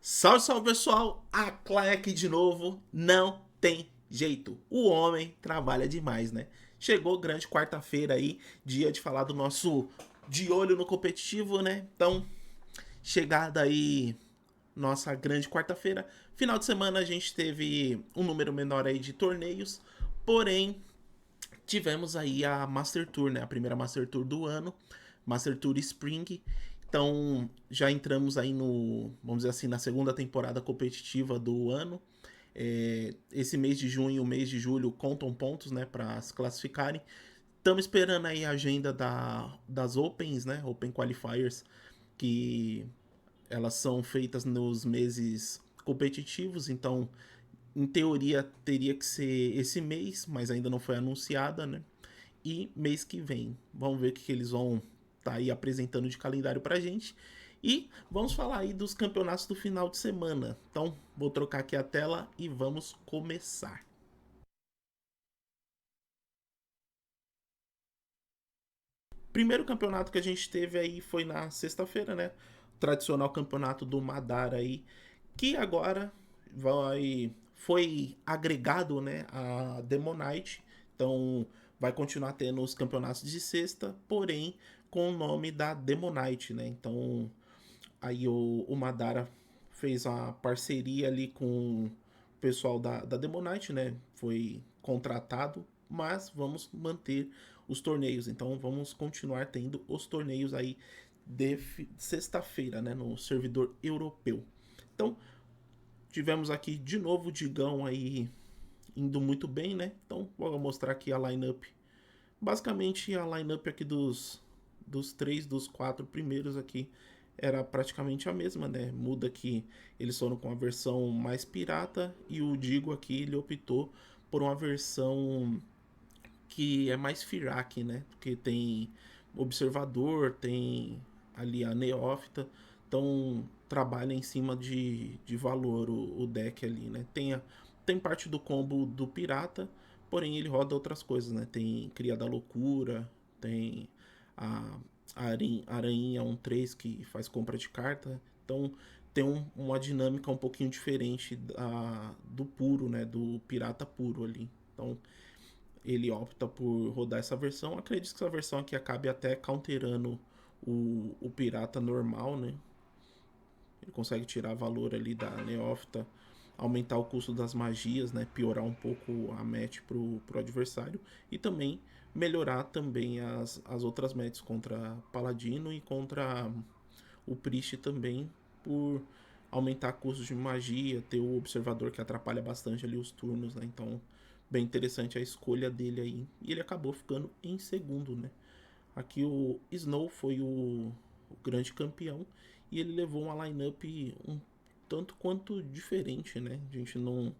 Salve, salve pessoal, a Clay aqui de novo. Não tem jeito, o homem trabalha demais, né? Chegou grande quarta-feira aí, dia de falar do nosso de olho no competitivo, né? Então, chegada aí nossa grande quarta-feira. Final de semana a gente teve um número menor aí de torneios, porém tivemos aí a Master Tour, né? A primeira Master Tour do ano, Master Tour Spring. Então já entramos aí no, vamos dizer assim, na segunda temporada competitiva do ano. Esse mês de junho e o mês de julho contam pontos, né, para se classificarem. Estamos esperando aí a agenda das Opens, né, Open Qualifiers, que elas são feitas nos meses competitivos, então em teoria teria que ser esse mês, mas ainda não foi anunciada, né? E mês que vem. Vamos ver o que eles vão estar aí apresentando de calendário pra gente. E vamos falar aí dos campeonatos do final de semana. Então, vou trocar aqui a tela e vamos começar. Primeiro campeonato que a gente teve aí foi na sexta-feira, né? O tradicional campeonato do Madara aí, que agora foi agregado, né, a Demonite. Então, vai continuar tendo os campeonatos de sexta, porém com o nome da Demonite, né? Então, aí o Madara fez uma parceria ali com o pessoal da Demonite, né? Foi contratado, mas vamos manter os torneios. Então vamos continuar tendo os torneios aí de sexta-feira, né? No servidor europeu. Então tivemos aqui de novo o Digão aí indo muito bem, né? Então vou mostrar aqui a lineup. Basicamente a lineup aqui dos três, dos quatro primeiros aqui era praticamente a mesma, né? Muda que eles foram com a versão mais pirata e o Digo aqui ele optou por uma versão que é mais Firak, né? Porque tem observador, tem ali a neófita, então trabalha em cima de valor o deck ali, né? Tem parte do combo do pirata, porém ele roda outras coisas, né? Tem Cria da Loucura, tem a, a Aranha 1-3 que faz compra de carta, então tem uma dinâmica um pouquinho diferente do puro, né? Do pirata puro ali. Então ele opta por rodar essa versão. Acredito que essa versão aqui acabe até counterando o pirata normal, né? Ele consegue tirar valor ali da neófita, aumentar o custo das magias, né? Piorar um pouco a match pro adversário. E também melhorar também as outras matches contra Paladino e contra o Priest também, por aumentar custos de magia, ter o observador que atrapalha bastante ali os turnos, né? Então, bem interessante a escolha dele aí. E ele acabou ficando em segundo, né? Aqui o Snow foi o grande campeão e ele levou uma lineup um tanto quanto diferente, né? A gente não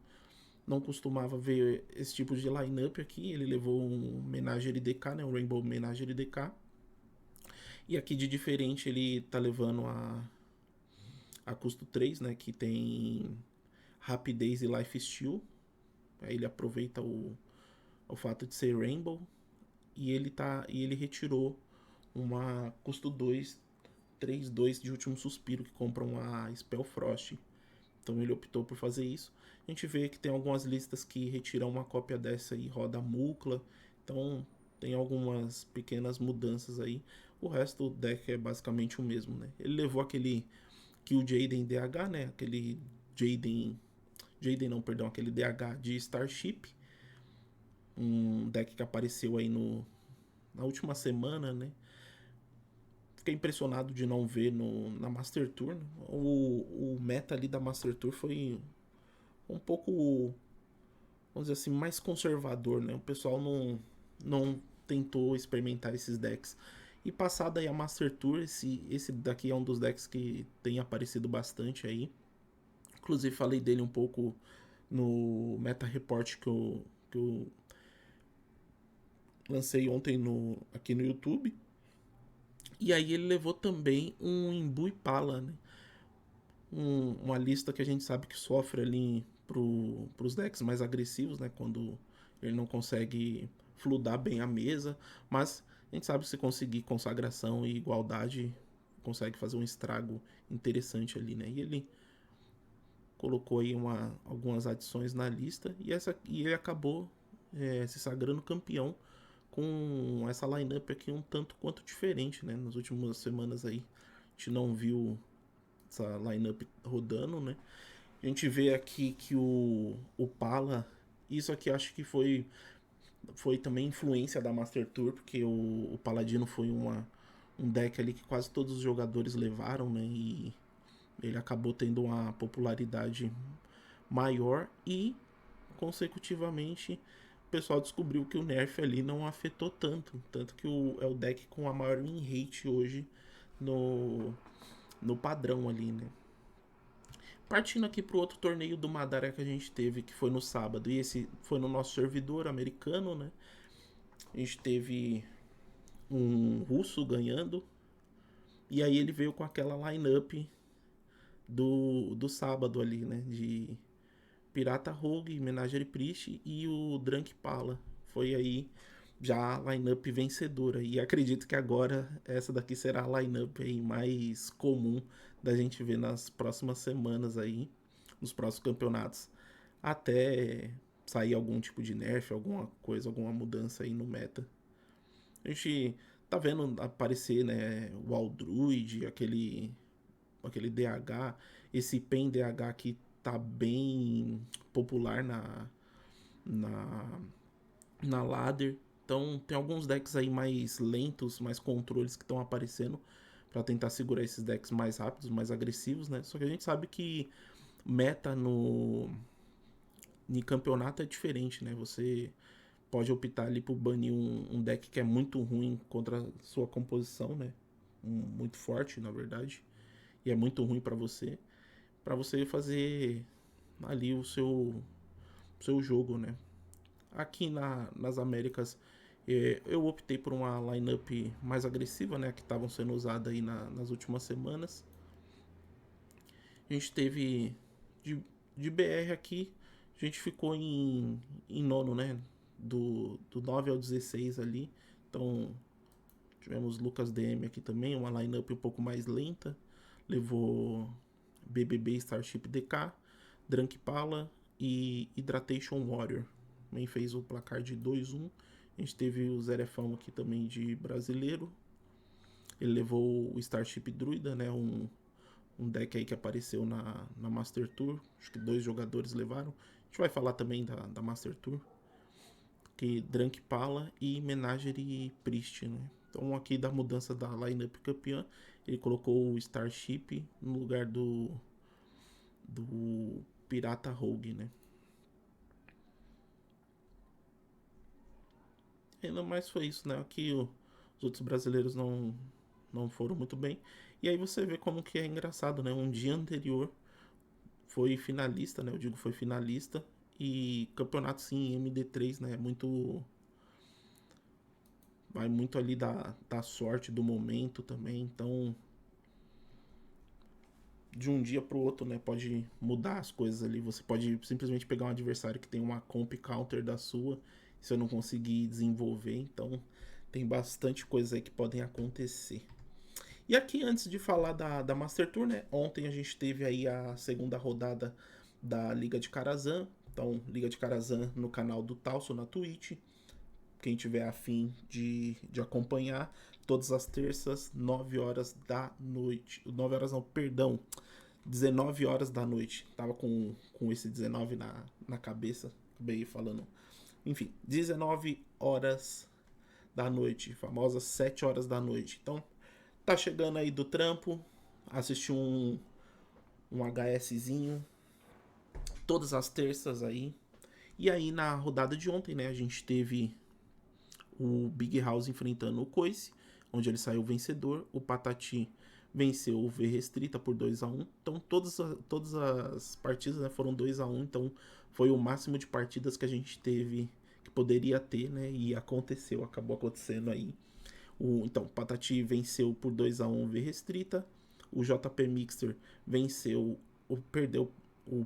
costumava ver esse tipo de lineup aqui. Ele levou um Menagerie DK, né? Um Rainbow Menagerie DK. E aqui de diferente ele tá levando a custo 3, né? Que tem rapidez e life steal. Aí ele aproveita o fato de ser Rainbow. E ele retirou uma custo 2, 3-2 de último suspiro, que compram a Spellfrost. Então ele optou por fazer isso. A gente vê que tem algumas listas que retiram uma cópia dessa e roda a Mucla. Então tem algumas pequenas mudanças aí. O resto do deck é basicamente o mesmo, né? Ele levou aquele Kill Jaden DH, né? Aquele Jaden. Jaden não, perdão, aquele DH de Starship. Um deck que apareceu aí na última semana, né? Fiquei impressionado de não ver na Master Tour. Né? O meta ali da Master Tour foi um pouco, vamos dizer assim, mais conservador, né? O pessoal não tentou experimentar esses decks. E passada aí a Master Tour, esse daqui é um dos decks que tem aparecido bastante aí. Inclusive falei dele um pouco no Meta Report que eu lancei ontem aqui no YouTube. E aí ele levou também um Imbu Pala, né? Uma lista que a gente sabe que sofre ali pros decks mais agressivos, né? Quando ele não consegue fludar bem a mesa. Mas a gente sabe que se conseguir consagração e igualdade, consegue fazer um estrago interessante ali, né? E ele colocou aí algumas adições na lista e ele acabou se sagrando campeão com essa lineup aqui um tanto quanto diferente, né? Nas últimas semanas aí a gente não viu essa lineup rodando, né? A gente vê aqui que o Pala, isso aqui acho que foi também influência da Master Tour, porque o Paladino foi um deck ali que quase todos os jogadores levaram, né? E ele acabou tendo uma popularidade maior e, consecutivamente, o pessoal descobriu que o nerf ali não afetou tanto. Tanto que é o deck com a maior win rate hoje no, no padrão ali, né? Partindo aqui pro outro torneio do Madara que a gente teve, que foi no sábado, e esse foi no nosso servidor americano, né? A gente teve um russo ganhando, e aí ele veio com aquela lineup do sábado ali, né? De Pirata Rogue, Menagerie Priest e o Drunk Pala. Foi aí já a lineup vencedora. E acredito que agora essa daqui será a lineup aí mais comum da gente ver nas próximas semanas aí, nos próximos campeonatos, até sair algum tipo de nerf, alguma coisa, alguma mudança aí no meta. A gente tá vendo aparecer, né, o Aldruid, aquele DH, esse Pen DH que tá bem popular na, na ladder. Então tem alguns decks aí mais lentos, mais controles que estão aparecendo para tentar segurar esses decks mais rápidos, mais agressivos, né? Só que a gente sabe que meta no em campeonato é diferente, né? Você pode optar ali por banir um deck que é muito ruim contra a sua composição, né? Muito forte, na verdade, e é muito ruim para você fazer ali o seu jogo, né? Aqui nas Américas eu optei por uma lineup mais agressiva, né? Que estavam sendo usadas aí nas últimas semanas. A gente teve de BR aqui, a gente ficou em nono, né? Do 9 ao 16 ali. Então tivemos Lucas DM aqui também, uma lineup um pouco mais lenta. Levou BBB Starship DK, Drunk Pala e Hydration Warrior. Também fez o placar de 2-1. A gente teve o Zerefão aqui também de brasileiro. Ele levou o Starship Druida, né? Um deck aí que apareceu na Master Tour. Acho que 2 jogadores levaram. A gente vai falar também da Master Tour. Que Drunk Pala e Menagerie Priest, né? Então aqui da mudança da lineup campeã, ele colocou o Starship no lugar do Pirata Rogue, né? Ainda mais foi isso, né? Aqui os outros brasileiros não foram muito bem. E aí você vê como que é engraçado, né? Um dia anterior foi finalista, né? Eu digo foi finalista. E campeonato sim, MD3, né? Vai muito ali da sorte, do momento também. Então, de um dia pro outro, né? Pode mudar as coisas ali. Você pode simplesmente pegar um adversário que tem uma comp counter da sua. Se eu não conseguir desenvolver. Então, tem bastante coisa aí que podem acontecer. E aqui, antes de falar da Master Tour, né? Ontem a gente teve aí a segunda rodada da Liga de Karazhan. Então, Liga de Karazhan no canal do Talso na Twitch. Quem tiver afim de acompanhar, todas as terças, 9 horas da noite. 9 horas não, perdão. 19 horas da noite. Tava com esse 19 na cabeça. Acabei falando. Enfim, 19 horas da noite. Famosas 7 horas da noite. Então, tá chegando aí do trampo. Assisti um HSzinho. Todas as terças aí. E aí, na rodada de ontem, né? A gente teve o Big House enfrentando o Coice, onde ele saiu vencedor. O Patati venceu o V Restrita por 2-1. Então todas as partidas, né, foram 2-1. Então foi o máximo de partidas que a gente teve, que poderia ter, né? E aconteceu, acabou acontecendo aí. Então, o Patati venceu por 2-1 o V Restrita. O JP Mixer perdeu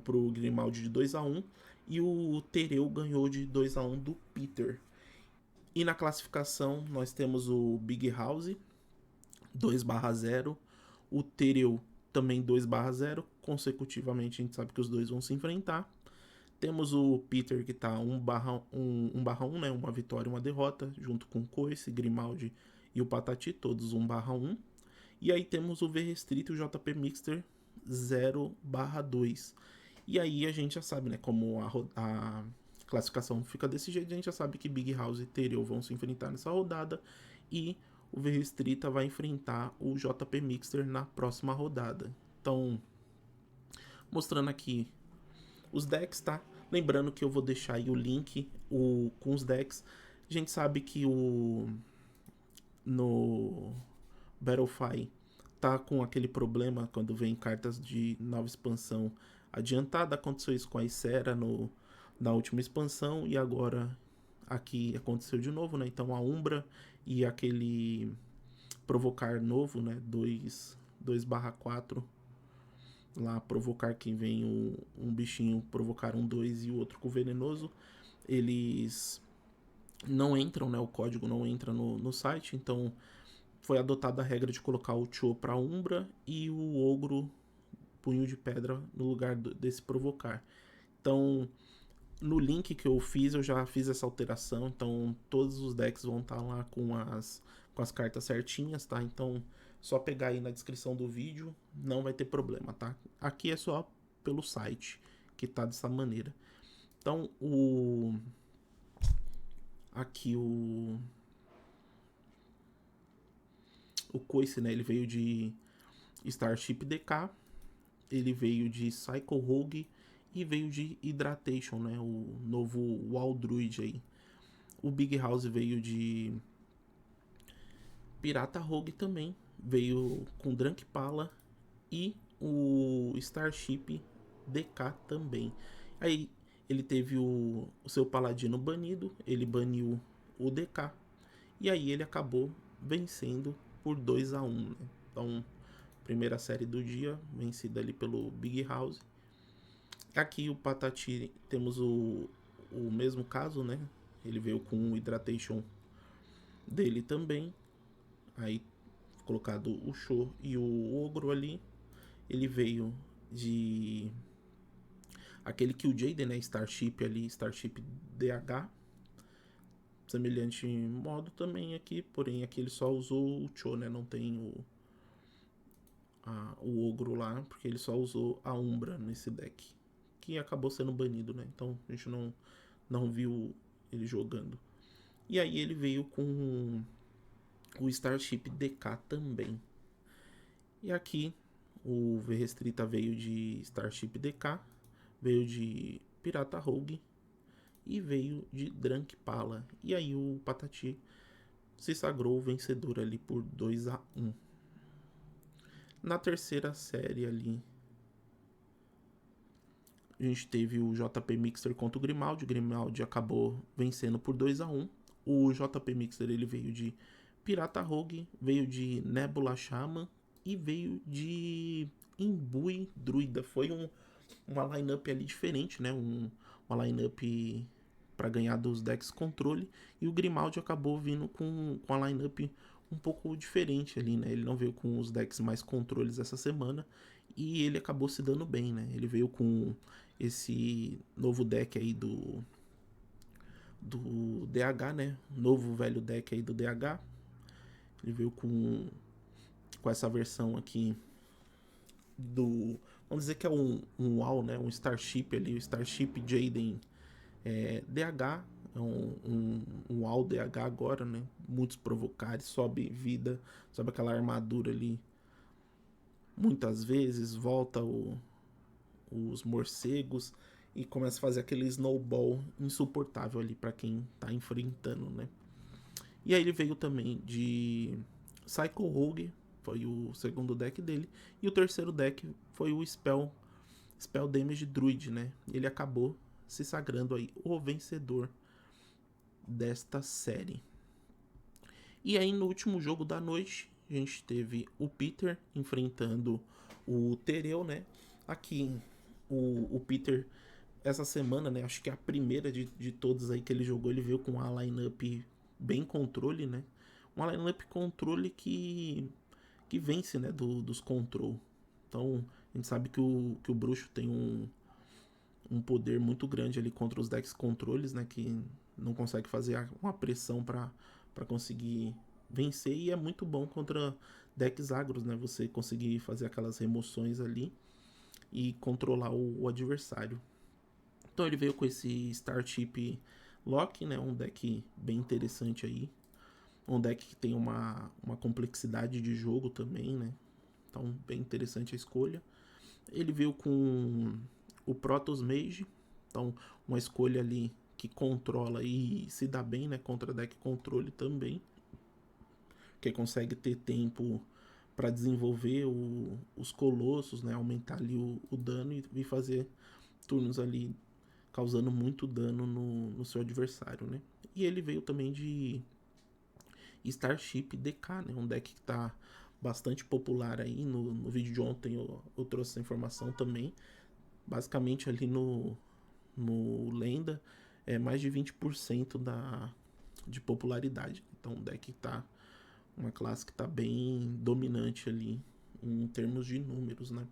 pro Grimaldi de 2-1. E o Tereu ganhou de 2-1 do Peter. E na classificação nós temos o Big House 2/0, o Tereu também 2/0, consecutivamente a gente sabe que os dois vão se enfrentar. Temos o Peter que tá 1/1, né? Uma vitória e uma derrota, junto com o Coice, Grimaldi e o Patati, todos 1/1. E aí temos o V Restrito e o JP Mixter 0/2. E aí a gente já sabe, né? Como a classificação fica desse jeito, a gente já sabe que Big House e Tereu vão se enfrentar nessa rodada. E o V Restrita vai enfrentar o JP Mixter na próxima rodada. Então, mostrando aqui os decks, tá? Lembrando que eu vou deixar aí o link com os decks. A gente sabe que no Battlefy tá com aquele problema quando vem cartas de nova expansão adiantada. Aconteceu isso com a Icera na última expansão e agora aqui aconteceu de novo, né? Então a Umbra e aquele provocar novo, né? 2/4 lá, provocar quem vem um bichinho, provocar 2 e o outro com venenoso, eles não entram, né? O código não entra no site, então foi adotada a regra de colocar o Cho para Umbra e o Ogro Punho de Pedra no lugar desse provocar. Então, no link que eu fiz, eu já fiz essa alteração, então todos os decks vão estar lá com as cartas certinhas, tá? Então, só pegar aí na descrição do vídeo, não vai ter problema, tá? Aqui é só pelo site, que tá dessa maneira. Então, aqui o Coice, né? Ele veio de Starship DK, ele veio de Psycho Rogue e veio de Hydratation, né? O novo Wall Druid aí. O Big House veio de Pirata Rogue também, veio com Drunk Pala e o Starship DK também. Aí ele teve o seu Paladino banido, ele baniu o DK e aí ele acabou vencendo por 2/1, né? Então, primeira série do dia, vencida ali pelo Big House. Aqui o Patati temos o mesmo caso, né? Ele veio com o Hydratation dele também. Aí colocado o Show e o Ogro ali. Ele veio de aquele que o Jaden, né? Starship ali, Starship DH. Semelhante modo também aqui, porém aqui ele só usou o Cho, né? Não tem o Ogro lá, porque ele só usou a Umbra nesse deck, que acabou sendo banido, né? Então a gente não viu ele jogando. E aí ele veio com o Starship DK também. E aqui o V Restrita veio de Starship DK, veio de Pirata Rogue e veio de Drunk Pala. E aí o Patati se sagrou vencedor ali por 2/1. Na terceira série ali, a gente teve o JP Mixer contra o Grimaldi. O Grimaldi acabou vencendo por 2/1. O JP Mixer ele veio de Pirata Rogue, veio de Nebula Shaman e veio de Imbui Druida. Foi uma lineup ali diferente, né? Uma lineup para ganhar dos decks controle. E o Grimaldi acabou vindo com a lineup um pouco diferente ali, né? Ele não veio com os decks mais controles essa semana e ele acabou se dando bem, né? Ele veio com esse novo deck aí do DH, né? Novo velho deck aí do DH. Ele veio com essa versão aqui do... Vamos dizer que é um WoW, né? Um Starship ali, o Starship Jaden DH. É um WoW DH agora, né? Muitos provocares, sobe vida, sobe aquela armadura ali. Muitas vezes volta os morcegos e começa a fazer aquele snowball insuportável ali para quem tá enfrentando, né? E aí ele veio também de Psycho Rogue, foi o segundo deck dele, e o terceiro deck foi o Spell Damage Druid, né? Ele acabou se sagrando aí o vencedor desta série. E aí no último jogo da noite, a gente teve o Peter enfrentando o Tereu, né? Aqui o Peter, essa semana, né? Acho que é a primeira de todas aí que ele jogou. Ele veio com uma lineup bem controle, né? Uma lineup controle que vence, né? Dos control. Então, a gente sabe que o bruxo tem um poder muito grande ali contra os decks controles, né? Que não consegue fazer uma pressão para conseguir vencer. E é muito bom contra decks agros, né? Você conseguir fazer aquelas remoções ali e controlar o adversário. Então ele veio com esse Starship Lock, né? Um deck bem interessante aí. Um deck que tem uma complexidade de jogo também, né? Então, bem interessante a escolha. Ele veio com o Protoss Mage. Então, uma escolha ali que controla e se dá bem, né? Contra deck controle também. Que consegue ter tempo para desenvolver os colossos, né? Aumentar ali o dano e fazer turnos ali causando muito dano no seu adversário, né? E ele veio também de Starship DK, né? Um deck que tá bastante popular aí. No vídeo de ontem eu trouxe essa informação também. Basicamente ali no Lenda é mais de 20% de popularidade. Então o deck tá uma classe que tá bem dominante ali em termos de números, né?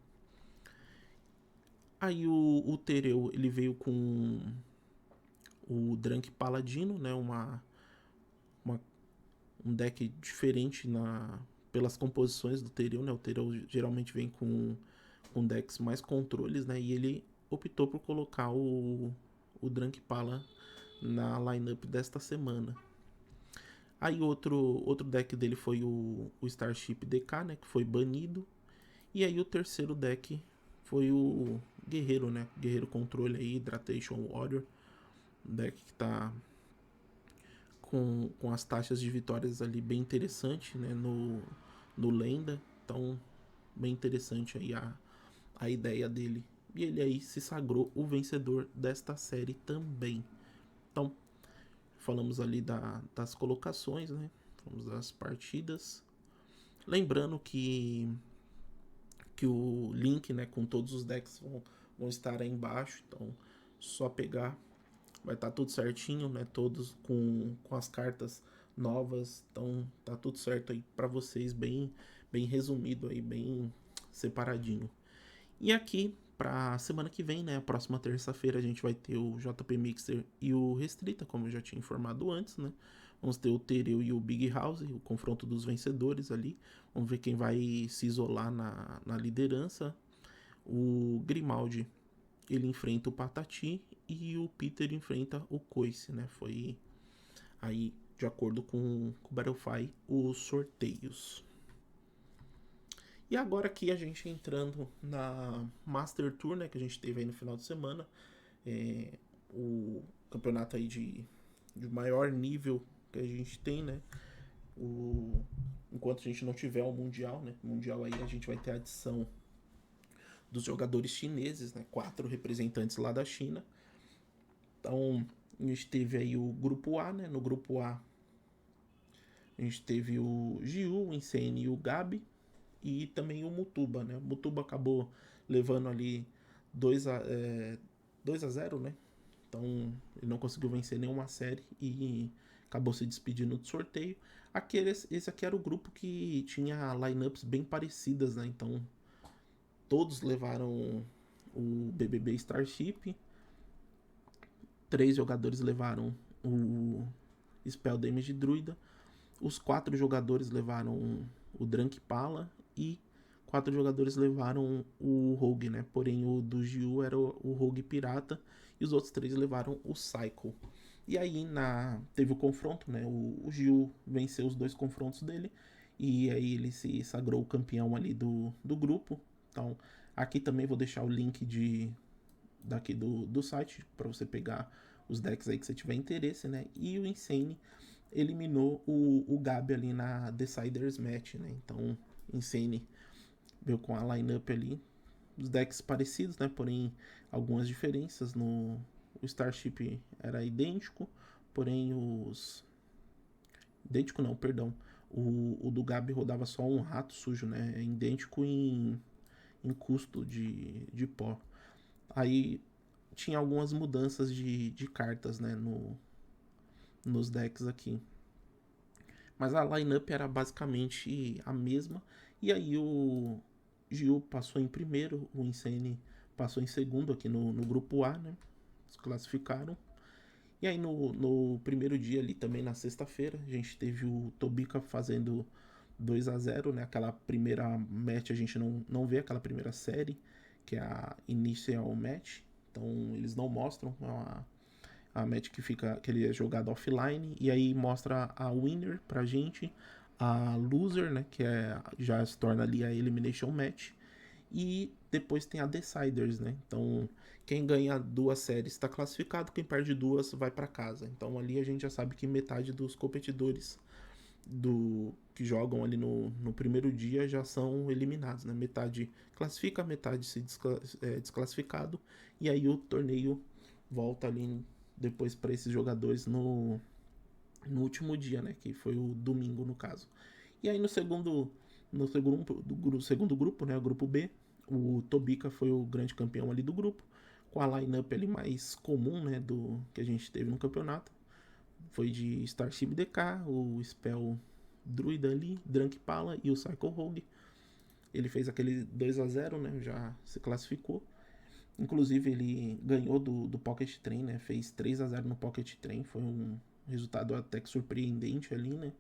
Aí o Tereu, ele veio com o Drank Paladino, né? Uma um deck diferente pelas composições do Tereu, né? O Tereu geralmente vem com decks mais controles, né? E ele optou por colocar o Drank Pala na lineup desta semana. Aí outro deck dele foi o Starship DK, né? Que foi banido. E aí o terceiro deck foi o Guerreiro, né? Guerreiro Controle aí, Hydratation Warrior. Um deck que tá com as taxas de vitórias ali bem interessante, né? No Lenda. Então, bem interessante aí a ideia dele. E ele aí se sagrou o vencedor desta série também. Então, falamos ali das colocações, né? Falamos das partidas. Lembrando que o link, né, com todos os decks vão estar aí embaixo. Então, só pegar. Vai estar tudo certinho, né? Todos com as cartas novas. Então, tá tudo certo aí para vocês. Bem resumido aí, bem separadinho. E aqui, pra semana que vem, né? A próxima terça-feira, a gente vai ter o JP Mixer e o Restrita, como eu já tinha informado antes, né? Vamos ter o Tereu e o Big House, o confronto dos vencedores ali. Vamos ver quem vai se isolar na liderança. O Grimaldi, ele enfrenta o Patati e o Peter enfrenta o Coice, né? Foi aí, de acordo com o Battlefy, os sorteios. E agora aqui a gente entrando na Master Tour, né, que a gente teve aí no final de semana, o campeonato aí de maior nível que a gente tem, né, enquanto a gente não tiver o Mundial, né, Mundial aí a gente vai ter a adição dos jogadores chineses, né, 4 representantes lá da China. Então, a gente teve aí o grupo A, né, no grupo A a gente teve o Giu, o Insane e o Gabi, e também o Mutuba, né? O Mutuba acabou levando ali 2 a 0, né? Então ele não conseguiu vencer nenhuma série e acabou se despedindo do sorteio. Esse aqui era o grupo que tinha lineups bem parecidas, né? Então todos levaram o BBB Starship, 3 jogadores levaram o Spell Damage Druida, os 4 jogadores levaram o Drank Pala e 4 jogadores levaram o Rogue, né? Porém, o do Giu era o Rogue Pirata e os outros 3 levaram o Cycle. E aí teve o confronto, né? O Giu venceu os 2 confrontos dele e aí ele se sagrou o campeão ali do grupo. Então, aqui também vou deixar o link daqui do site para você pegar os decks aí que você tiver interesse, né? E o Insane eliminou o Gabi ali na Deciders Match, né? Então, Insane veio com a lineup ali, os decks parecidos, né? Porém, algumas diferenças. O Starship era idêntico, porém os... Idêntico não, perdão. O do Gabi rodava só um rato sujo, né? É idêntico em custo de pó. Aí tinha algumas mudanças de cartas, né? Nos decks aqui. Mas a lineup era basicamente a mesma. E aí Gyu passou em primeiro, o Insane passou em segundo aqui no grupo A, né? Se classificaram. E aí no primeiro dia ali também, na sexta-feira, a gente teve o Tobica fazendo 2-0, né? Aquela primeira match a gente não vê, aquela primeira série, que é a Initial Match. Então eles não mostram a match que ele é jogado offline. E aí mostra a winner pra gente, a loser, né? Que já se torna ali a Elimination Match. E depois tem a Deciders, né? Então, quem ganha 2 séries está classificado, quem perde 2 vai para casa. Então, ali a gente já sabe que metade dos competidores que jogam ali no primeiro dia já são eliminados, né? Metade classifica, metade desclassificado. E aí o torneio volta ali depois para esses jogadores no último dia, né? Que foi o domingo, no caso. E aí no segundo grupo, né? O grupo B, o Tobica foi o grande campeão ali do grupo, com a lineup ali mais comum, né? Do que a gente teve no campeonato. Foi de Starship DK, o Spell Druida ali, Drunk Pala e o Psycho Rogue. Ele fez aquele 2-0, né? Já se classificou. Inclusive ele ganhou do Pocket Train, né? Fez 3-0 no Pocket Train. Foi um resultado até que surpreendente ali, né?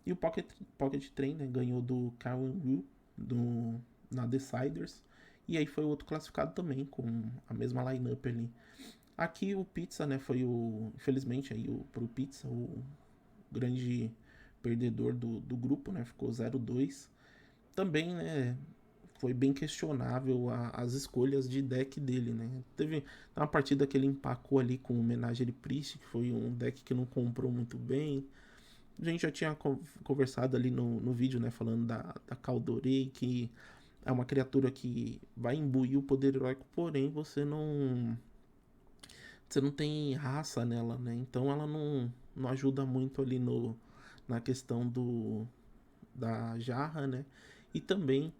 E o Pocket Train, né, ganhou do Kawan Wu na Deciders. E aí foi o outro classificado também, com a mesma lineup ali. Aqui o Pizza, né, foi infelizmente aí pro Pizza, o grande perdedor do grupo, né, ficou 0-2. Também, né, foi bem questionável as escolhas de deck dele, né. Teve uma partida que ele empacou ali com o Menagerie Priest, que foi um deck que não comprou muito bem. A gente já tinha conversado ali no vídeo, né, falando da Kaldorei, que é uma criatura que vai imbuir o poder heróico, porém você não tem raça nela, né? Então ela não ajuda muito ali na questão da jarra, né? E também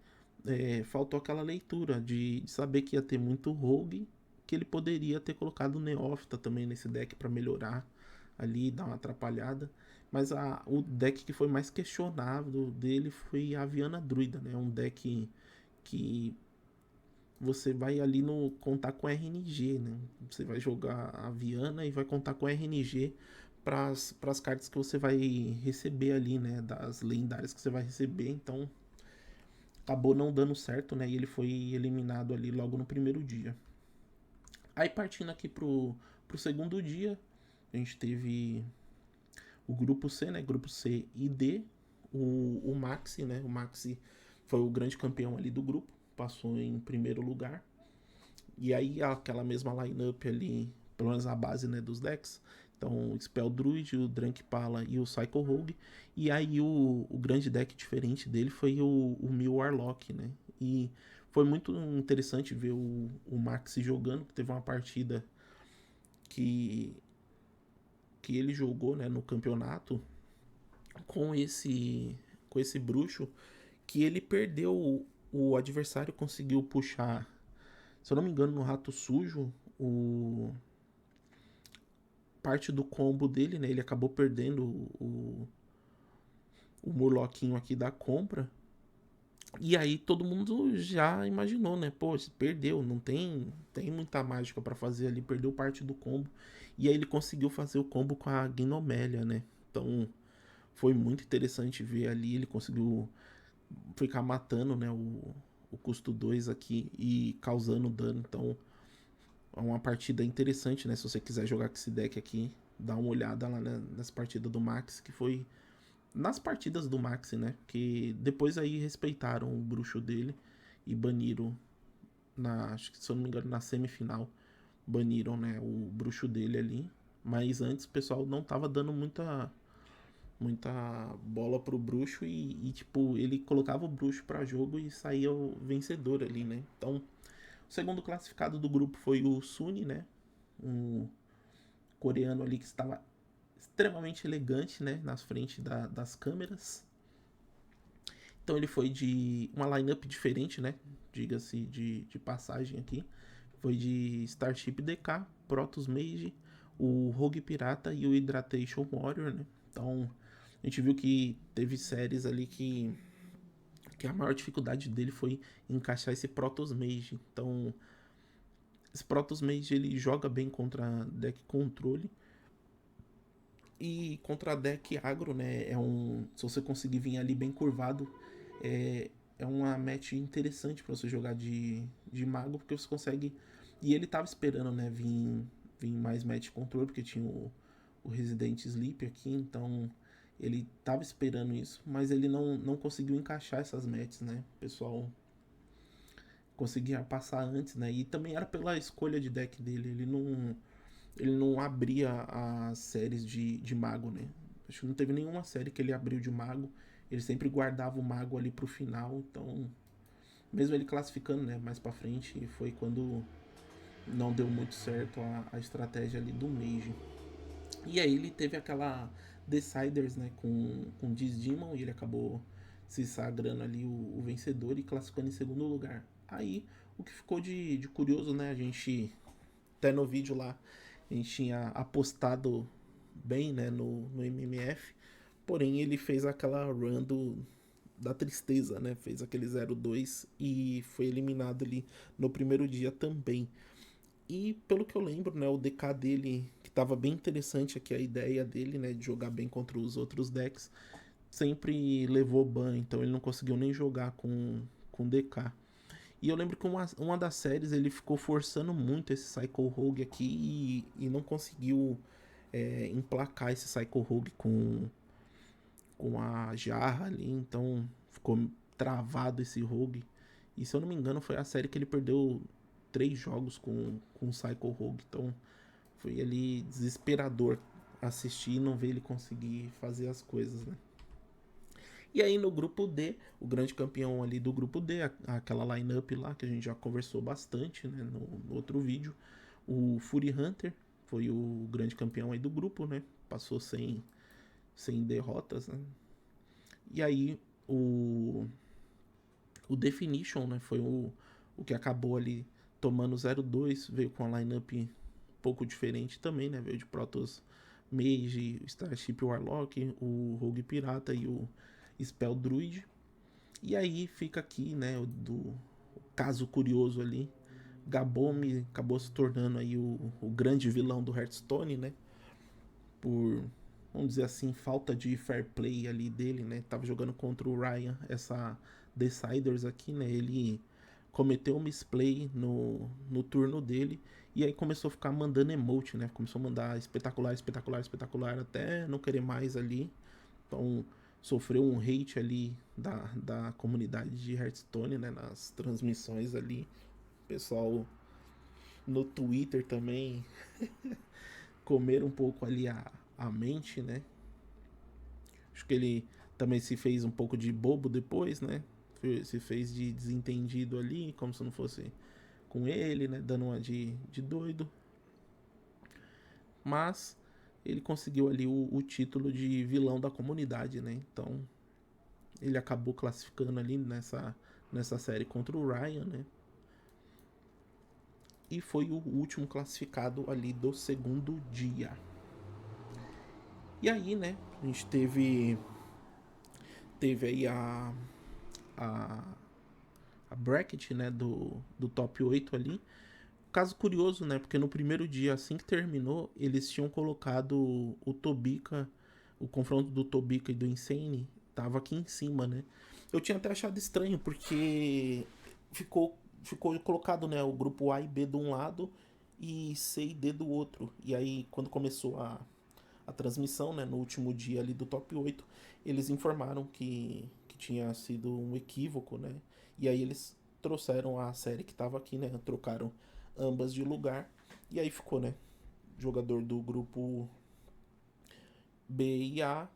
faltou aquela leitura de saber que ia ter muito rogue, que ele poderia ter colocado Neófita também nesse deck para melhorar ali, dar uma atrapalhada. Mas o deck que foi mais questionável dele foi a Viana Druida, né? Um deck que você vai ali no contar com RNG, né? Você vai jogar a Viana e vai contar com RNG para as cartas que você vai receber ali, né? Das lendárias que você vai receber. Então acabou não dando certo, né? E ele foi eliminado ali logo no primeiro dia. Aí partindo aqui pro segundo dia, a gente teve o grupo C, né? Grupo C e D. O Maxi, né? O Maxi foi o grande campeão ali do grupo, passou em primeiro lugar. E aí aquela mesma lineup ali, pelo menos a base, né, dos decks. Então, o Spell Druid, o Drunk Pala e o Psycho Rogue. E aí o grande deck diferente dele foi o Mil Warlock, né? E foi muito interessante ver o Maxi jogando, que teve uma partida que, que ele jogou, né, no campeonato com esse bruxo, que ele perdeu, o adversário conseguiu puxar, se eu não me engano, no Rato Sujo, parte do combo dele, né? Ele acabou perdendo o Murloquinho aqui da compra. E aí todo mundo já imaginou, né? Pô, perdeu, não tem muita mágica para fazer ali, perdeu parte do combo. E aí ele conseguiu fazer o combo com a Gnomélia, né? Então foi muito interessante ver ali, ele conseguiu ficar matando, né, o custo 2 aqui e causando dano. Então é uma partida interessante, né? Se você quiser jogar com esse deck aqui, dá uma olhada lá nessa partida do Max, que foi nas partidas do Max, né? Que depois aí respeitaram o bruxo dele e baniram acho que se eu não me engano na semifinal, baniram, né, o bruxo dele ali. Mas antes o pessoal não tava dando muita bola pro bruxo tipo, ele colocava o bruxo para jogo e saía o vencedor ali, né? Então, o segundo classificado do grupo foi o Suni, né? Um coreano ali que estava extremamente elegante, né? Nas frente das câmeras. Então ele foi de uma lineup diferente, né? Diga-se de passagem aqui. Foi de Starship DK, Protoss Mage, o Rogue Pirata e o Hydration Warrior, né? Então a gente viu que teve séries ali que que a maior dificuldade dele foi encaixar esse Protoss Mage. Então, esse Protoss Mage ele joga bem contra deck controle e contra deck agro, né? Se você conseguir vir ali bem curvado, é uma match interessante para você jogar de mago, porque você consegue. E ele tava esperando, né? Vir mais match controle, porque tinha o Resident Sleep aqui, então ele tava esperando isso, mas ele não conseguiu encaixar essas matches, né? O pessoal conseguia passar antes, né? E também era pela escolha de deck dele. Ele não abria as séries de mago, né? Acho que não teve nenhuma série que ele abriu de mago. Ele sempre guardava o mago ali pro final. Então, mesmo ele classificando, né, mais pra frente, foi quando não deu muito certo a estratégia ali do Mage. E aí ele teve aquela Deciders, né, com Demon, e ele acabou se sagrando ali o vencedor e classificando em segundo lugar. Aí, o que ficou de curioso, né, a gente, até no vídeo lá, a gente tinha apostado bem, né, no MMF, porém ele fez aquela run da tristeza, né, fez aquele 0-2 e foi eliminado ali no primeiro dia também. E pelo que eu lembro, né, o DK dele, que tava bem interessante aqui a ideia dele, né, de jogar bem contra os outros decks, sempre levou ban, então ele não conseguiu nem jogar com DK. E eu lembro que uma das séries ele ficou forçando muito esse Psycho Rogue aqui e não conseguiu emplacar esse Psycho Rogue com a jarra ali, então ficou travado esse Rogue. E se eu não me engano, foi a série que ele perdeu 3 jogos com o Psycho Rogue. Então foi ali desesperador assistir e não ver ele conseguir fazer as coisas, né? E aí no grupo D, o grande campeão ali do grupo D, aquela lineup lá que a gente já conversou bastante, né, no outro vídeo, o Fury Hunter foi o grande campeão aí do grupo, né? Passou sem derrotas, né? E aí o Definition, né, foi o que acabou ali tomando 0-2, veio com a lineup um pouco diferente também, né? Veio de Protoss Mage, Starship Warlock, o Rogue Pirata e o Spell Druid. E aí fica aqui, né, o caso curioso ali. Gabomi acabou se tornando aí o grande vilão do Hearthstone, né? Por, vamos dizer assim, falta de fair play ali dele, né? Tava jogando contra o Ryan, essa Deciders aqui, né? Ele cometeu um misplay no turno dele e aí começou a ficar mandando emote, né? Começou a mandar espetacular, espetacular, espetacular, até não querer mais ali. Então sofreu um hate ali da comunidade de Hearthstone, né? Nas transmissões ali. O pessoal no Twitter também comer um pouco ali a mente, né? Acho que ele também se fez um pouco de bobo depois, né? Se fez de desentendido ali, como se não fosse com ele, né? Dando uma de doido. Mas ele conseguiu ali o título de vilão da comunidade, né? Então ele acabou classificando ali nessa série contra o Ryan, né? E foi o último classificado ali do segundo dia. E aí, né? A gente teve aí a, a bracket, né, do top 8 ali. Caso curioso, né, porque no primeiro dia, assim que terminou, eles tinham colocado o Tobica, o confronto do Tobica e do Insane, tava aqui em cima, né. Eu tinha até achado estranho, porque ficou colocado, né, o grupo A e B de um lado e C e D do outro. E aí, quando começou a transmissão, né, no último dia ali do top 8, eles informaram que tinha sido um equívoco, né? E aí eles trouxeram a série que estava aqui, né? Trocaram ambas de lugar. E aí ficou, né? Jogador do grupo B e A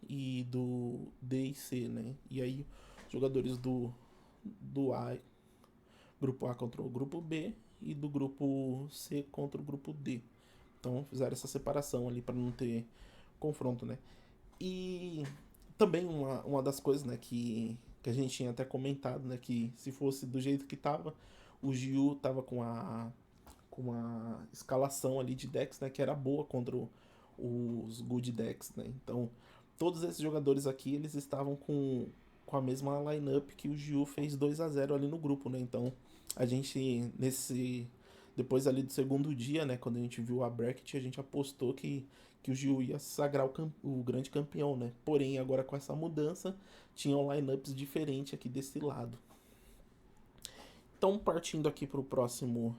e do D e C, né? E aí jogadores do A, grupo A contra o grupo B e do grupo C contra o grupo D. Então fizeram essa separação ali para não ter confronto, né? E também uma das coisas, né, que a gente tinha até comentado, né, que se fosse do jeito que tava, o Giu tava com a escalação ali de decks, né, que era boa contra os good decks, né? Então, todos esses jogadores aqui, eles estavam com a mesma lineup que o Gyu fez 2-0 ali no grupo, né? Então, a gente depois ali do segundo dia, né, quando a gente viu a bracket, a gente apostou que o Gyu ia sagrar o grande campeão, né? Porém, agora com essa mudança, tinham lineups diferentes aqui desse lado. Então, partindo aqui pro próximo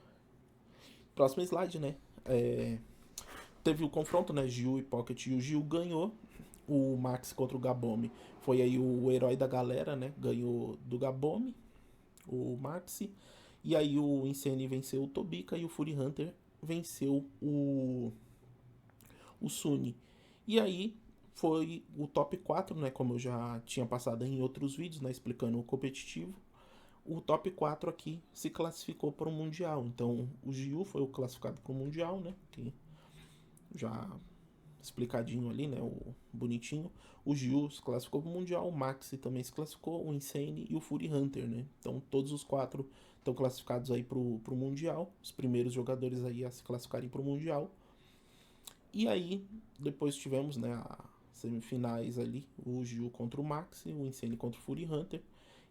slide, né? Teve o confronto, né? Gyu e Pocket, e o Gyu ganhou. O Max contra o Gabomi foi aí o herói da galera, né? Ganhou do Gabomi, o Maxi. E aí o Insane venceu o Tobika e o Fury Hunter venceu o Suni. E aí foi o top 4, né? Como eu já tinha passado em outros vídeos, né? Explicando o competitivo. O top 4 aqui se classificou para o Mundial. Então o Gyu foi o classificado para o Mundial, né? Que já explicadinho ali, né? O bonitinho. O Gyu se classificou para o Mundial, o Maxi também se classificou, o Insane e o Fury Hunter, né? Então todos os 4 estão classificados aí para o Mundial. Os primeiros jogadores aí a se classificarem para o Mundial. E aí, depois tivemos, né, as semifinais ali, o Gyu contra o Maxi, o Insane contra o Fury Hunter.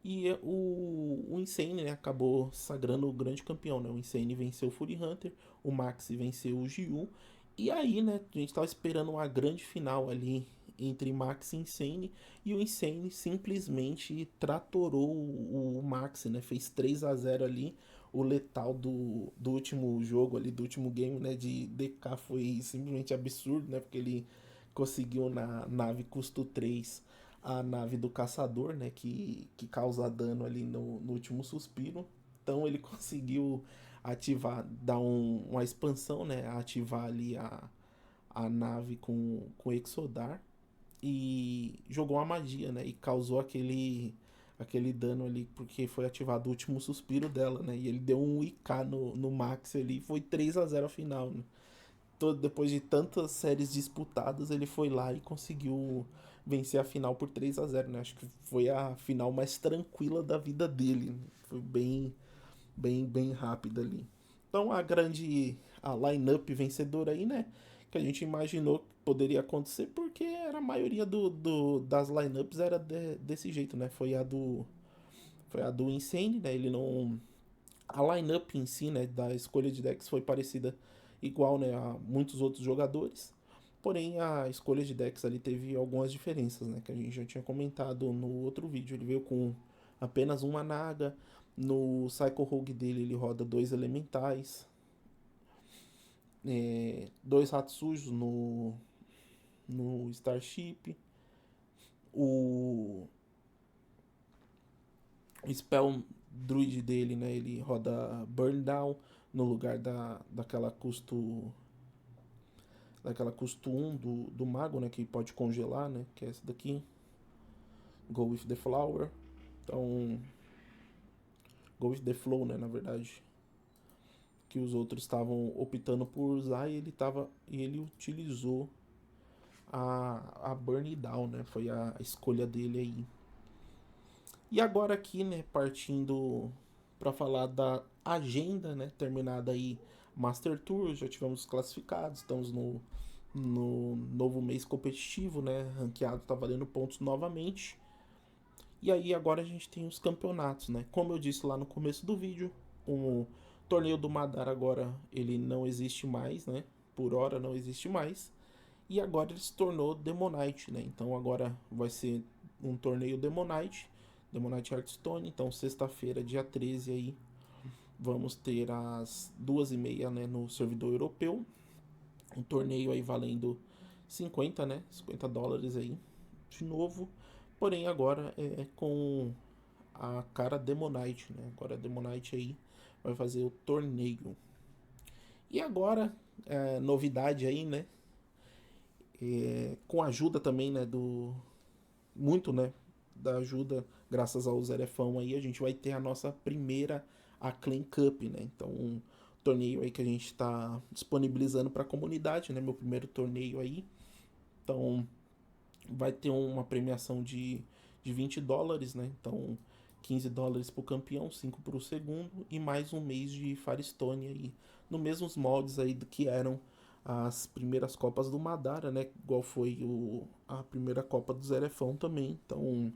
E o Insane, né, acabou sagrando o grande campeão, né? O Insane venceu o Fury Hunter, o Maxi venceu o Gyu. E aí, né, a gente tava esperando uma grande final ali entre Max e Insane. E o Insane simplesmente tratorou o Maxi, né? Fez 3-0 ali. O letal do último jogo ali, do último game, né, de DK foi simplesmente absurdo, né? Porque ele conseguiu na nave custo 3 a nave do caçador, né, que causa dano ali no último suspiro. Então ele conseguiu ativar, dar uma expansão, né, ativar ali a nave com Exodar e jogou uma magia, né, e causou aquele dano ali porque foi ativado o último suspiro dela, né, e ele deu um IK no Max ali, foi 3-0 a final, né. Depois de tantas séries disputadas, ele foi lá e conseguiu vencer a final por 3-0, né? Acho que foi a final mais tranquila da vida dele, né? Foi bem rápida ali. Então a lineup vencedora aí, né? Que a gente imaginou que poderia acontecer, porque era a maioria das lineups era desse jeito, né? Foi a do Insane, né? Ele não. A lineup em si, né, da escolha de decks foi parecida igual, né, a muitos outros jogadores. Porém, a escolha de decks ali teve algumas diferenças, né, que a gente já tinha comentado no outro vídeo. Ele veio com apenas uma Naga. No Psycho Rogue dele, ele roda 2 elementais, 2 ratos sujos no Starship. O, o Spell Druid dele, né, ele roda Burn Down no lugar daquela custo 1 do mago, né, que pode congelar, né, que é essa daqui. Go with the flower. Então, go with the flow, né, na verdade, que os outros estavam optando por usar e ele utilizou a Burn Down, né, foi a escolha dele aí. E agora aqui, né, partindo para falar da agenda, né, terminada aí Master Tour, já tivemos os classificados, estamos no novo mês competitivo, né, ranqueado tá valendo pontos novamente. E aí agora a gente tem os campeonatos, né, como eu disse lá no começo do vídeo, o torneio do Madara agora ele não existe mais, né, por hora não existe mais. E agora ele se tornou Demonite, né? Então agora vai ser um torneio Demonite Hearthstone. Então sexta-feira, dia 13 aí, vamos ter às 2h30, né, no servidor europeu. Um torneio aí valendo 50, né? $50 aí, de novo. Porém agora é com a cara Demonite, né? Agora a Demonite aí vai fazer o torneio. E agora, novidade aí, né? Com a ajuda também, né, muito, né, da ajuda, graças ao Zerefão aí, a gente vai ter a nossa primeira Acclaim Cup, né, então um torneio aí que a gente está disponibilizando para a comunidade, né, meu primeiro torneio aí, então vai ter uma premiação de $20, né, então $15 para o campeão, 5 para o segundo e mais um mês de Firestone aí, no mesmos moldes aí do que eram as primeiras Copas do Madara, né? Igual foi a primeira Copa do Zerefão também. Então,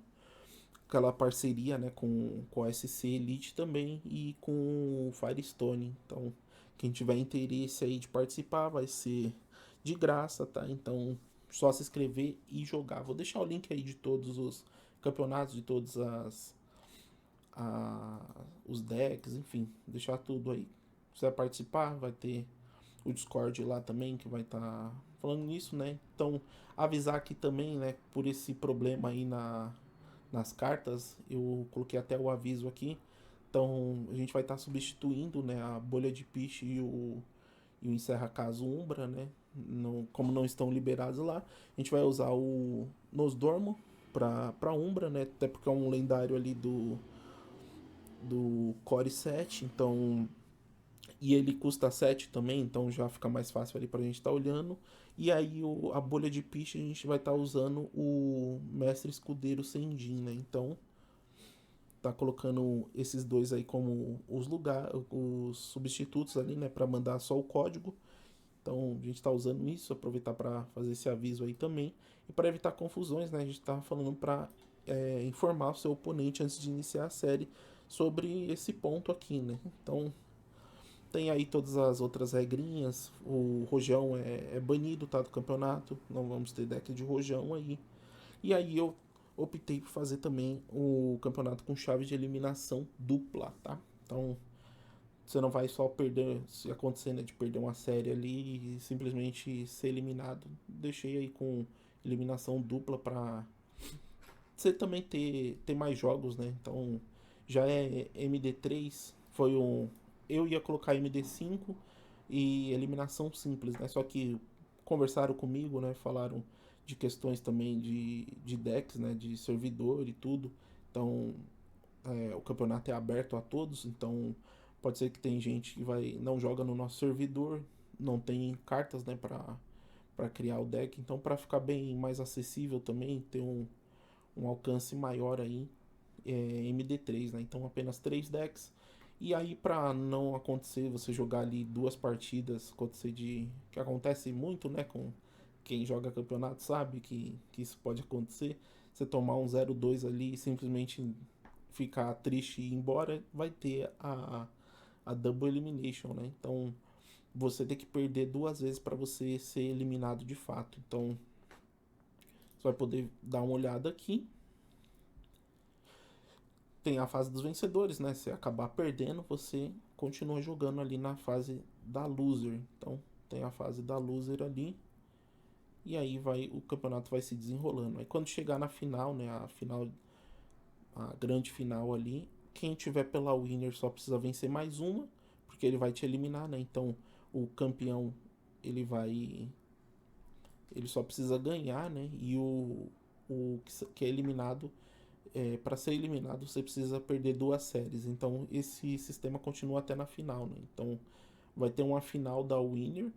aquela parceria, né, com a SC Elite também e com o Firestone. Então, quem tiver interesse aí de participar vai ser de graça, tá? Então, só se inscrever e jogar. Vou deixar o link aí de todos os campeonatos, de todas os decks, enfim, deixar tudo aí. Se quiser participar, vai ter o Discord lá também que vai estar falando nisso, né? Então, avisar aqui também, né, por esse problema aí nas cartas, eu coloquei até o aviso aqui. Então, a gente vai estar substituindo, né, a bolha de piche e o encerra caso Umbra, né? Não, como não estão liberados lá, a gente vai usar o Nosdormo para Umbra, né? Até porque é um lendário ali do Core 7, então e ele custa 7 também, então já fica mais fácil ali pra gente estar olhando. E aí a bolha de piche a gente vai estar usando o Mestre Escudeiro Sendin, né? Então tá colocando esses dois aí como os substitutos ali, né, para mandar só o código. Então a gente tá usando isso, aproveitar para fazer esse aviso aí também e para evitar confusões, né? A gente tá falando para informar o seu oponente antes de iniciar a série sobre esse ponto aqui, né? Então tem aí todas as outras regrinhas. O Rojão é banido, tá, do campeonato. Não vamos ter deck de Rojão aí. E aí eu optei por fazer também o campeonato com chave de eliminação dupla, tá? Então você não vai só perder, se acontecer, né, de perder uma série ali e simplesmente ser eliminado. Deixei aí com eliminação dupla pra você também ter mais jogos, né? Então já é MD3, foi um. Eu ia colocar MD5 e eliminação simples, né? Só que conversaram comigo, né? Falaram de questões também de decks, né? De servidor e tudo. Então o campeonato é aberto a todos, então pode ser que tem gente que não joga no nosso servidor, não tem cartas, né? Para criar o deck. Então para ficar bem mais acessível também, ter um alcance maior aí, MD3, né? Então apenas 3 decks. E aí para não acontecer você jogar ali duas partidas, acontecer de que acontece muito, né, com quem joga campeonato sabe que isso pode acontecer. Você tomar um 0-2 ali e simplesmente ficar triste e ir embora, vai ter a double elimination, né? Então você tem que perder duas vezes para você ser eliminado de fato. Então você vai poder dar uma olhada aqui. Tem a fase dos vencedores, né? Se acabar perdendo, você continua jogando ali na fase da loser. Então, tem a fase da loser ali. E aí o campeonato vai se desenrolando. Aí quando chegar na final, né, a grande final ali, quem tiver pela winner só precisa vencer mais uma, porque ele vai te eliminar, né? Então, o campeão ele só precisa ganhar, né? E o que é eliminado para ser eliminado você precisa perder duas séries. Então esse sistema continua até na final, né? Então vai ter uma final da winner.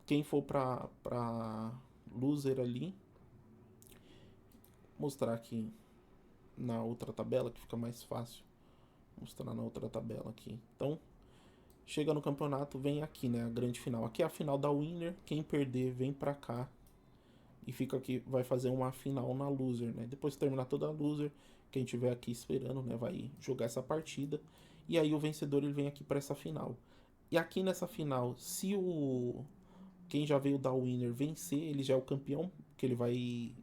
Quem for para loser ali, mostrar aqui na outra tabela que fica mais fácil. Mostrar na outra tabela aqui. Então chega no campeonato, vem aqui, né? A grande final. Aqui é a final da winner. Quem perder vem para cá e fica aqui, vai fazer uma final na loser, né? Depois que terminar toda a loser, quem tiver aqui esperando, né, vai jogar essa partida e aí o vencedor ele vem aqui para essa final. E aqui nessa final, se o quem já veio da winner vencer, ele já é o campeão, que ele vai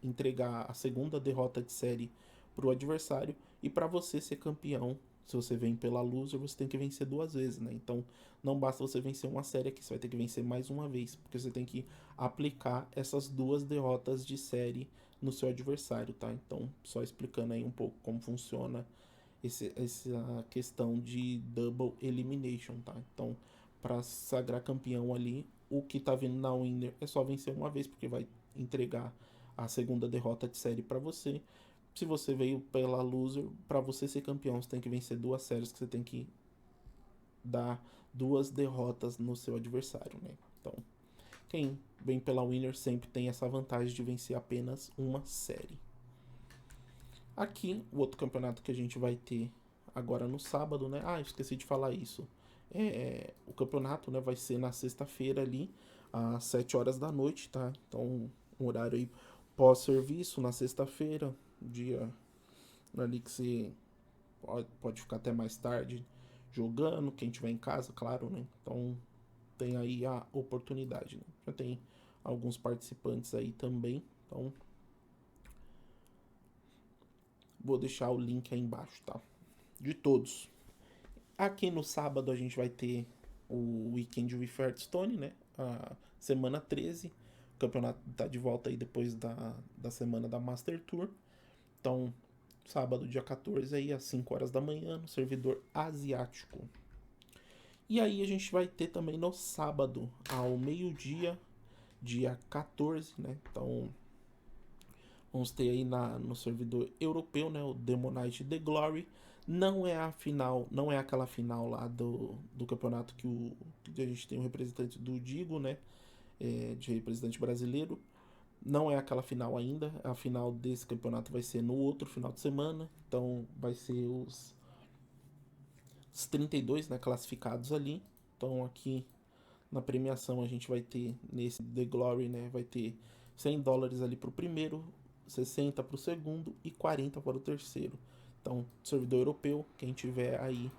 entregar a segunda derrota de série pro adversário e para você ser campeão, se você vem pela loser, você tem que vencer duas vezes, né? Então não basta você vencer uma série aqui, você vai ter que vencer mais uma vez, porque você tem que aplicar essas duas derrotas de série no seu adversário, tá? Então, só explicando aí um pouco como funciona essa questão de double elimination, tá? Então, para sagrar campeão ali, o que tá vindo na winner é só vencer uma vez, porque vai entregar a segunda derrota de série para você. Se você veio pela loser, para você ser campeão, você tem que vencer duas séries, que você tem que dar duas derrotas no seu adversário, né? Então, quem vem pela winner sempre tem essa vantagem de vencer apenas uma série. Aqui, o outro campeonato que a gente vai ter agora no sábado, né? Ah, esqueci de falar isso. O campeonato, né, vai ser na sexta-feira ali, às 7 horas da noite, tá? Então, um horário aí pós-serviço, na sexta-feira, dia ali que você pode ficar até mais tarde jogando, quem tiver em casa, claro, né? Então tem aí a oportunidade, né? Já tem alguns participantes aí também, então vou deixar o link aí embaixo, tá? De todos. Aqui no sábado a gente vai ter o Weekend with Hearthstone, né? A semana 13. O campeonato tá de volta aí depois da semana da Master Tour. Então, sábado, dia 14, aí, às 5 horas da manhã, no servidor asiático. E aí a gente vai ter também no sábado, ao meio-dia, dia 14, né? Então, vamos ter aí no servidor europeu, né? O Demonite The Glory. Não é a final, não é aquela final lá do campeonato que a gente tem um representante do Digo, né? De representante brasileiro. Não é aquela final ainda. A final desse campeonato vai ser no outro final de semana. Então vai ser os 32, né, classificados ali. Então aqui na premiação a gente vai ter nesse The Glory, né? Vai ter $100 ali pro primeiro, 60 pro segundo e 40 para o terceiro. Então, servidor europeu, quem tiver aí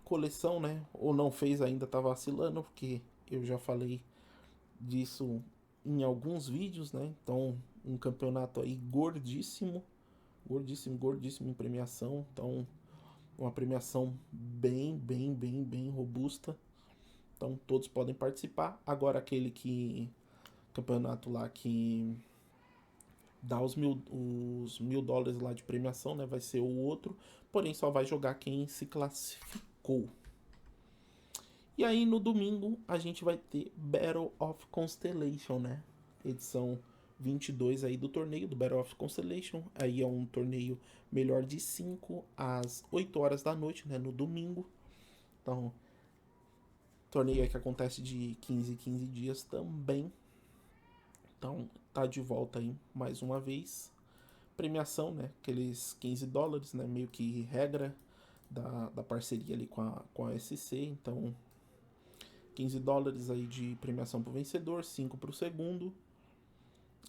coleção, né? Ou não fez ainda, tá vacilando, porque eu já falei disso em alguns vídeos, né? Então, um campeonato aí gordíssimo, gordíssimo, gordíssimo em premiação. Então, uma premiação bem robusta. Então, todos podem participar. Agora, aquele campeonato lá que dá os $1.000 lá de premiação, né? Vai ser o outro. Porém, só vai jogar quem se classificou. E aí no domingo a gente vai ter Battle of Constellation, né? Edição 22 aí do torneio do Battle of Constellation. Aí é um torneio melhor de 5 às 8 horas da noite, né? No domingo. Então, torneio aí que acontece de 15 em 15 dias também. Então, tá de volta aí mais uma vez. Premiação, né? Aqueles $15, né? Meio que regra da parceria ali com a SC. Então, $15 aí de premiação pro vencedor, 5 pro segundo.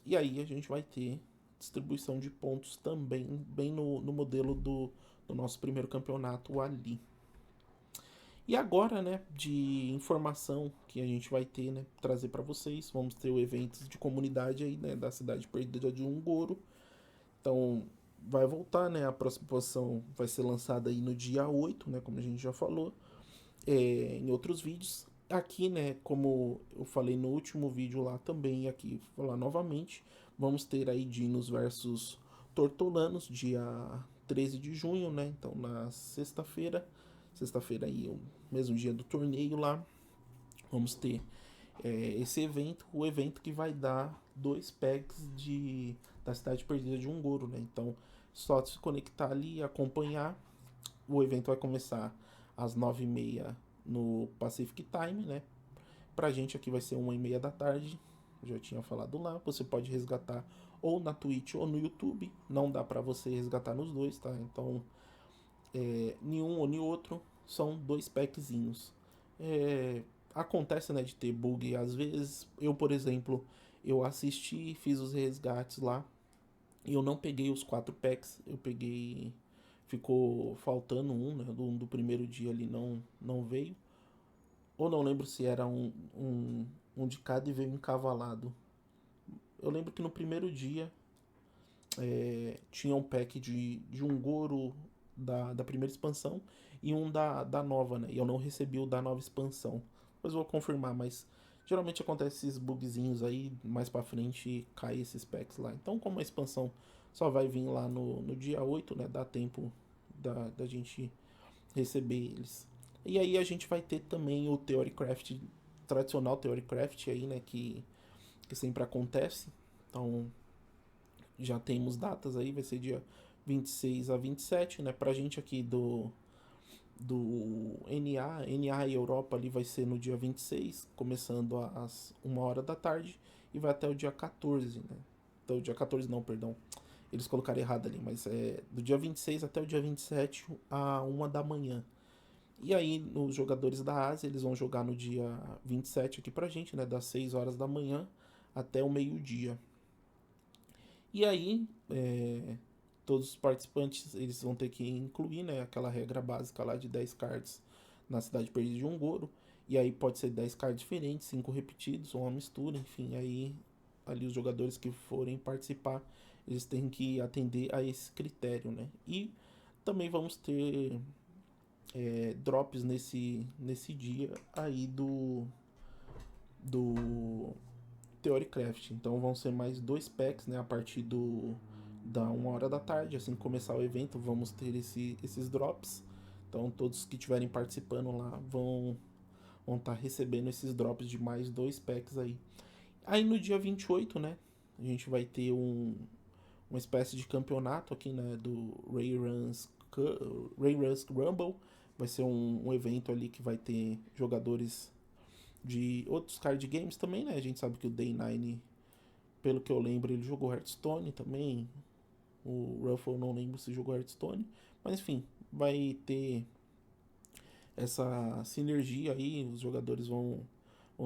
E aí a gente vai ter distribuição de pontos também, bem no modelo do nosso primeiro campeonato ali. E agora, né, de informação que a gente vai ter, né, trazer para vocês. Vamos ter o evento de comunidade aí, né, da cidade perdida de Ungoro. Então, vai voltar, né, a próxima posição vai ser lançada aí no dia 8, né, como a gente já falou, em outros vídeos. Aqui, né, como eu falei no último vídeo lá também, aqui vou falar novamente, vamos ter aí Dinos versus Tortolanos, dia 13 de junho, né, então na sexta-feira aí, o mesmo dia do torneio lá, vamos ter esse evento, o evento que vai dar 2 packs da Cidade Perdida de Ungoro, né, então só se conectar ali e acompanhar. O evento vai começar às 9h30 no Pacific Time, né? Pra gente aqui vai ser 1h30 da tarde. Eu já tinha falado lá. Você pode resgatar ou na Twitch ou no YouTube. Não dá pra você resgatar nos dois, tá? Então, nenhum ou nenhum outro. São 2 packzinhos. Acontece, né, de ter bug às vezes. Eu, por exemplo, eu assisti, fiz os resgates lá. E eu não peguei os 4 packs. Eu peguei. Ficou faltando um, né? Do primeiro dia ali não veio. Ou não lembro se era um de cada e veio encavalado. Eu lembro que no primeiro dia tinha um pack de um Goro da primeira expansão e um da nova, né? E eu não recebi o da nova expansão. Depois eu vou confirmar, mas geralmente acontece esses bugzinhos aí, mais pra frente cai esses packs lá. Então, como a expansão só vai vir lá no dia 8, né? Dá tempo da gente receber eles. E aí a gente vai ter também o Theorycraft, tradicional Theorycraft aí, né, que sempre acontece. Então, já temos datas aí, vai ser dia 26 a 27, né, pra gente aqui do NA e Europa ali vai ser no dia 26, começando às 1h da tarde e vai até o dia 14, né. Então, o dia 14 não, perdão. Eles colocaram errado ali, mas é do dia 26 até o dia 27 a 1 da manhã. E aí, os jogadores da Ásia, eles vão jogar no dia 27 aqui pra gente, né? Das 6 horas da manhã até o meio-dia. E aí, todos os participantes eles vão ter que incluir, né, aquela regra básica lá de 10 cards na cidade perdida de Un'Goro. E aí pode ser 10 cards diferentes, 5 repetidos, ou uma mistura, enfim. Aí ali os jogadores que forem participar, eles têm que atender a esse critério, né? E também vamos ter drops nesse dia aí do Theorycraft. Então vão ser mais 2 packs, né? A partir da 1 hora da tarde, assim que começar o evento, vamos ter esses drops. Então todos que estiverem participando lá vão estar recebendo esses drops de mais 2 packs aí. Aí no dia 28, né? A gente vai ter uma espécie de campeonato aqui, né? Do Ray Runs Rumble. Vai ser um evento ali que vai ter jogadores de outros card games também, né? A gente sabe que o Day9, pelo que eu lembro, ele jogou Hearthstone também. O Ruffle não lembro se jogou Hearthstone. Mas enfim, vai ter essa sinergia aí. Os jogadores vão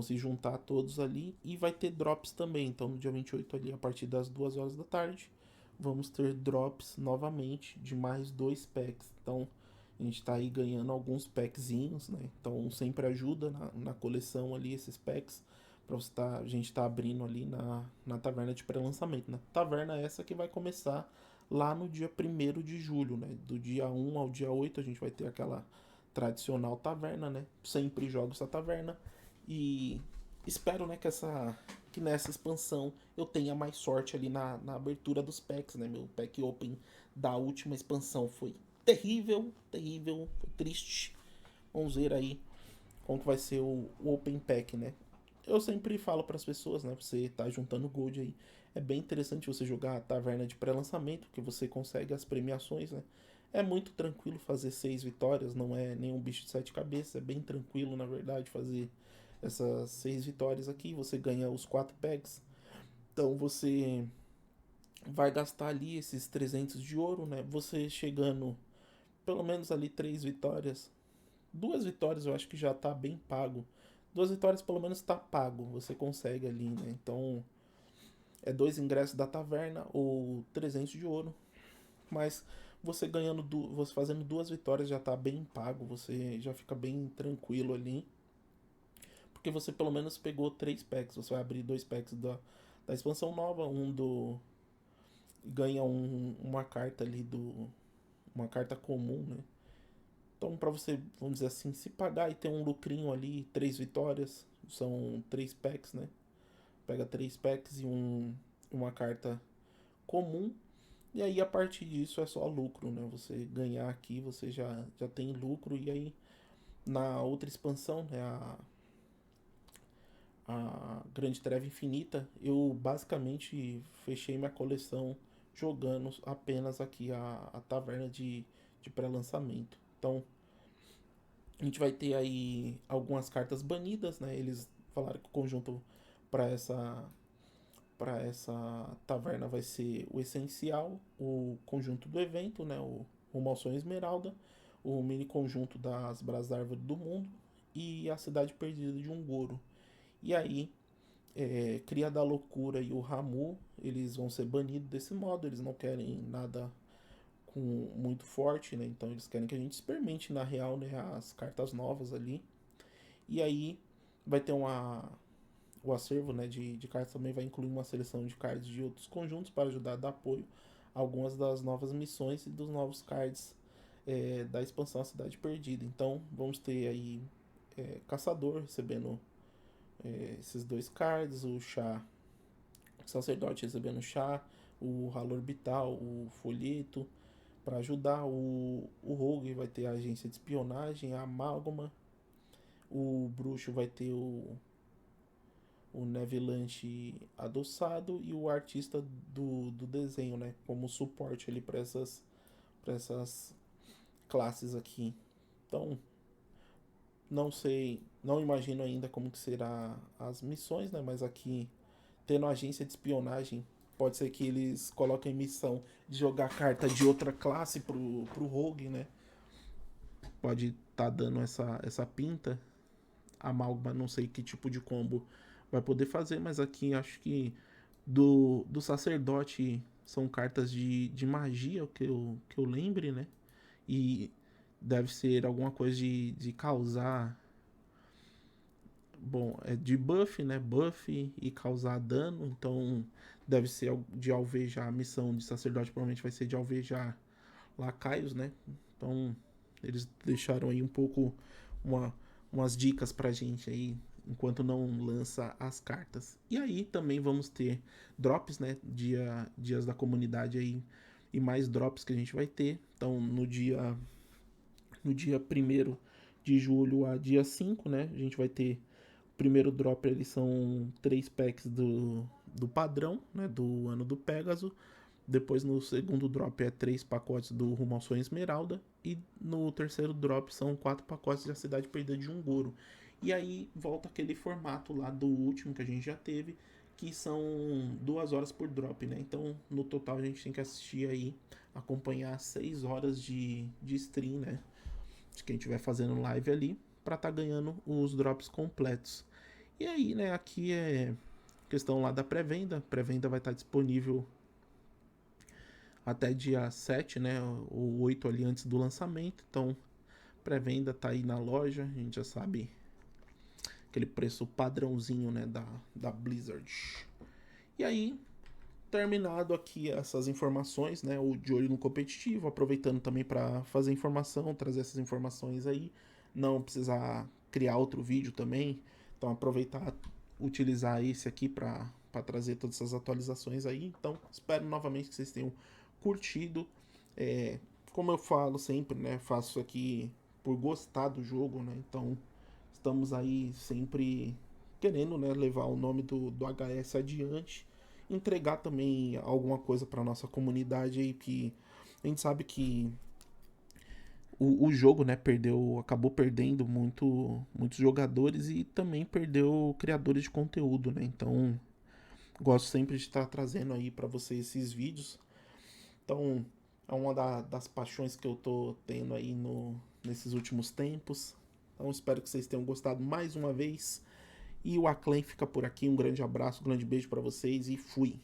se juntar todos ali. E vai ter drops também. Então no dia 28 ali, a partir das 2 horas da tarde, vamos ter drops novamente de mais 2 packs. Então a gente tá aí ganhando alguns packzinhos, né? Então sempre ajuda na coleção ali esses packs. Pra você a gente tá abrindo ali na taverna de pré-lançamento, né? Taverna essa que vai começar lá no dia 1º de julho, né? Do dia 1 ao dia 8 a gente vai ter aquela tradicional taverna, né? Sempre jogo essa taverna. E espero, né, que nessa expansão eu tenha mais sorte ali na abertura dos packs, né? Meu pack open da última expansão foi terrível, terrível, foi triste. Vamos ver aí como que vai ser o open pack, né? Eu sempre falo para as pessoas, né? Você tá juntando gold aí. É bem interessante você jogar a taverna de pré-lançamento, que você consegue as premiações, né? É muito tranquilo fazer 6 vitórias, não é nenhum bicho de 7 cabeças. É bem tranquilo, na verdade, fazer essas 6 vitórias aqui. Você ganha os 4 packs. Então você vai gastar ali esses 300 de ouro, né? Você chegando pelo menos ali 3 vitórias. 2 vitórias eu acho que já tá bem pago. 2 vitórias pelo menos tá pago. Você consegue ali, né? Então é 2 ingressos da taverna ou 300 de ouro. Mas você ganhando, você fazendo 2 vitórias já tá bem pago. Você já fica bem tranquilo ali. Porque você pelo menos pegou 3 packs. Você vai abrir 2 packs da expansão nova. Ganha uma carta ali do. Uma carta comum, né? Então, para você, vamos dizer assim, se pagar e ter um lucrinho ali, 3 vitórias, são 3 packs, né? Pega 3 packs e uma carta comum. E aí, a partir disso, é só lucro, né? Você ganhar aqui, você já tem lucro. E aí, na outra expansão, né? A Grande Treva Infinita, eu basicamente fechei minha coleção jogando apenas aqui a taverna de pré-lançamento. Então, a gente vai ter aí algumas cartas banidas, né? Eles falaram que o conjunto para essa taverna vai ser o essencial, o conjunto do evento, né? O Malson Esmeralda, o mini conjunto das Brás da Árvore do Mundo e a Cidade Perdida de Un'Goro. E aí, Cria da Loucura e o Ramu, eles vão ser banidos desse modo, eles não querem nada com muito forte, né? Então eles querem que a gente experimente na real, né, as cartas novas ali. E aí vai ter o acervo, né, de cartas também vai incluir uma seleção de cards de outros conjuntos para ajudar a dar apoio a algumas das novas missões e dos novos cards da expansão A Cidade Perdida. Então vamos ter aí Caçador recebendo esses 2 cards, o Chá Sacerdote recebendo Chá, o Ralo Orbital, o Folheto, para ajudar. O Rogue vai ter a agência de espionagem, a Amálgama. O Bruxo vai ter o Nevilante adoçado e o artista do desenho, né? Como suporte ali para essas classes aqui. Então, não sei, não imagino ainda como que será as missões, né? Mas aqui, tendo a agência de espionagem, pode ser que eles coloquem missão de jogar carta de outra classe pro Rogue, né? Pode estar dando essa pinta. A Amálgama, não sei que tipo de combo vai poder fazer, mas aqui acho que do sacerdote São cartas de magia, que eu lembre, né? E deve ser alguma coisa de causar. Bom, é de buff, né? Buff e causar dano. Então deve ser de alvejar. A missão de sacerdote provavelmente vai ser de alvejar lacaios, né? Então eles deixaram aí um pouco uma, umas dicas pra gente aí enquanto não lança as cartas. E aí também vamos ter drops, né? Dias da comunidade aí e mais drops que a gente vai ter. Então no dia 1º de julho a dia 5, né? A gente vai ter o primeiro drop, eles são 3 packs do padrão, né? Do ano do Pégaso. Depois no segundo drop é 3 pacotes do Rumo ao Sonho Esmeralda. E no terceiro drop são 4 pacotes da Cidade Perdida de Ungoro. E aí volta aquele formato lá do último que a gente já teve, que são 2 horas por drop, né? Então no total a gente tem que assistir aí, acompanhar 6 horas de stream, né? De quem estiver fazendo live ali, para tá ganhando os drops completos. E aí, né, aqui é questão lá da pré-venda. Pré-venda vai estar disponível até dia 7, né, ou 8 ali antes do lançamento. Então, pré-venda tá aí na loja, a gente já sabe aquele preço padrãozinho, né, da Blizzard. E aí, terminado aqui essas informações, né, o de olho no competitivo, aproveitando também para fazer informação, trazer essas informações aí, não precisar criar outro vídeo também, então aproveitar, utilizar esse aqui para trazer todas essas atualizações aí. Então espero novamente que vocês tenham curtido. Como eu falo sempre, né, faço aqui por gostar do jogo, né, então estamos aí sempre querendo, né, levar o nome do HS adiante, entregar também alguma coisa para nossa comunidade aí, que a gente sabe que o jogo, né, acabou perdendo muitos jogadores e também perdeu criadores de conteúdo, né? Então, gosto sempre de estar trazendo aí para vocês esses vídeos. Então, é uma das paixões que eu tô tendo aí nesses últimos tempos. Então, espero que vocês tenham gostado mais uma vez. E o Acclaim fica por aqui. Um grande abraço, um grande beijo para vocês e fui!